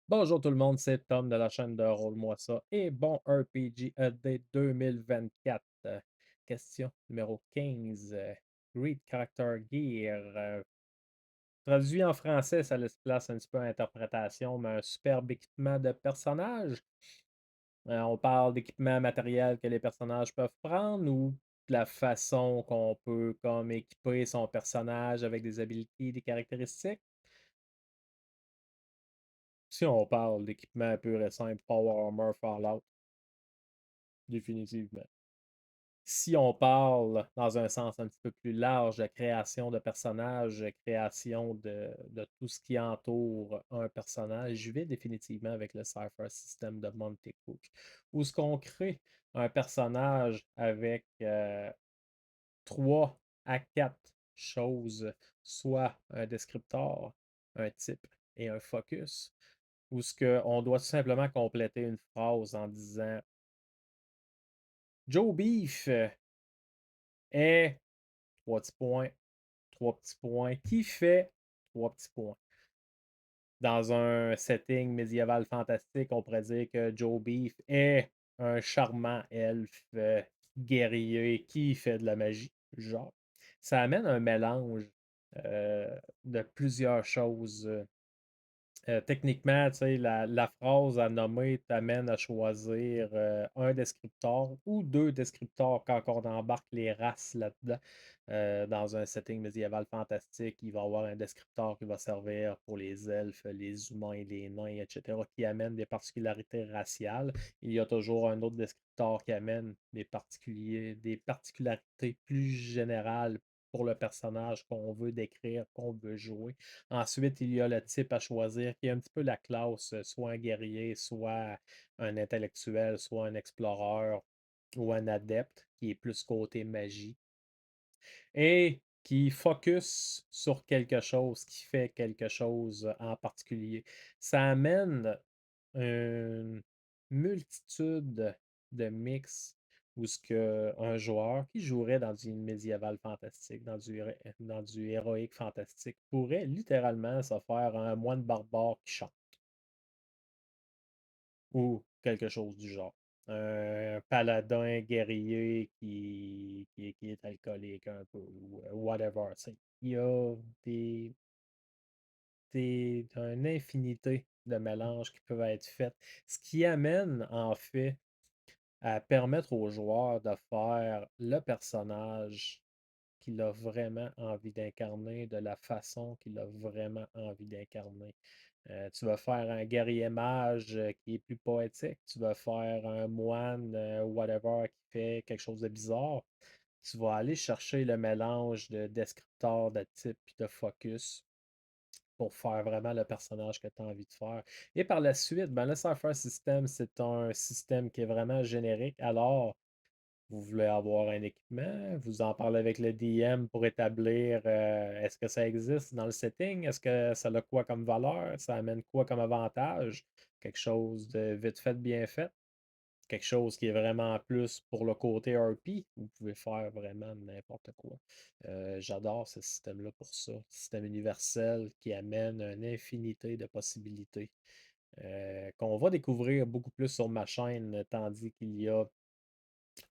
Bonjour tout le monde, c'est Tom de la chaîne de Roll-moi ça et bon RPG AD 2024. Question numéro 15. Read Character Gear. Traduit en français, ça laisse place un petit peu à interprétation, mais un superbe équipement de personnage. On parle d'équipement matériel que les personnages peuvent prendre ou de la façon qu'on peut comme équiper son personnage avec des habilités, des caractéristiques. Si on parle d'équipement pur et simple, Power Armor Fallout, définitivement. Si on parle dans un sens un petit peu plus large de création de personnages, création de tout ce qui entoure un personnage, je vais définitivement avec le Cypher System de Monte Cook, où ce qu'on crée un personnage avec 3 à 4 choses, soit un descripteur, un type et un focus, où ce qu'on doit tout simplement compléter une phrase en disant Joe Beef est 3 petits points, 3 petits points, qui fait 3 petits points. Dans un setting médiéval fantastique, on pourrait dire que Joe Beef est un charmant elfe guerrier qui fait de la magie, genre. Ça amène un mélange de plusieurs choses. Techniquement, tu sais, la phrase à nommer t'amène à choisir un descripteur ou deux descripteurs quand on embarque les races là-dedans. Dans un setting médiéval fantastique, il va y avoir un descripteur qui va servir pour les elfes, les humains, les nains, etc., qui amène des particularités raciales. Il y a toujours un autre descripteur qui amène des particularités plus générales pour le personnage qu'on veut décrire, qu'on veut jouer. Ensuite, il y a le type à choisir qui est un petit peu la classe, soit un guerrier, soit un intellectuel, soit un explorer ou un adepte, qui est plus côté magie, et qui focus sur quelque chose, qui fait quelque chose en particulier. Ça amène une multitude de mix où ce que un joueur qui jouerait dans du médiéval fantastique, dans du héroïque fantastique, pourrait littéralement se faire un moine barbare qui chante ou quelque chose du genre. Un paladin guerrier qui est alcoolique un peu ou whatever. Tu sais. Il y a une infinité de mélanges qui peuvent être faits, ce qui amène en fait à permettre aux joueurs de faire le personnage qu'il a vraiment envie d'incarner de la façon qu'il a vraiment envie d'incarner. Tu vas faire un guerrier mage qui est plus poétique, tu vas faire un moine, whatever, qui fait quelque chose de bizarre. Tu vas aller chercher le mélange de descripteurs, de type et de focus pour faire vraiment le personnage que tu as envie de faire. Et par la suite, ben, le Cypher System, c'est un système qui est vraiment générique. Alors, vous voulez avoir un équipement, vous en parlez avec le DM pour établir est-ce que ça existe dans le setting, est-ce que ça a quoi comme valeur, ça amène quoi comme avantage, quelque chose de vite fait, bien fait, quelque chose qui est vraiment plus pour le côté RP, vous pouvez faire vraiment n'importe quoi. J'adore ce système-là pour ça. Système universel qui amène une infinité de possibilités qu'on va découvrir beaucoup plus sur ma chaîne, tandis qu'il y a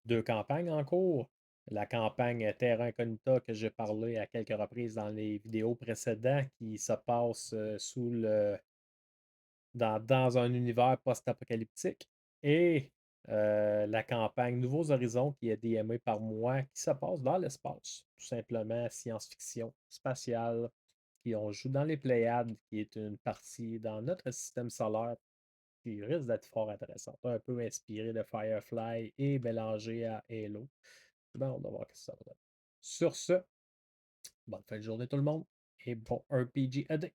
2 campagnes en cours. La campagne Terra Incognita que j'ai parlé à quelques reprises dans les vidéos précédentes qui se passe dans un univers post-apocalyptique. Et la campagne Nouveaux Horizons qui est DMée par moi qui se passe dans l'espace. Tout simplement science-fiction spatiale. Qui on joue dans les Pléiades, qui est une partie dans notre système solaire qui risque d'être fort intéressante. Un peu inspiré de Firefly et mélangé à Halo. Bon, on va voir ce que ça va donner. Sur ce, bonne fin de journée tout le monde et bon RPG AD.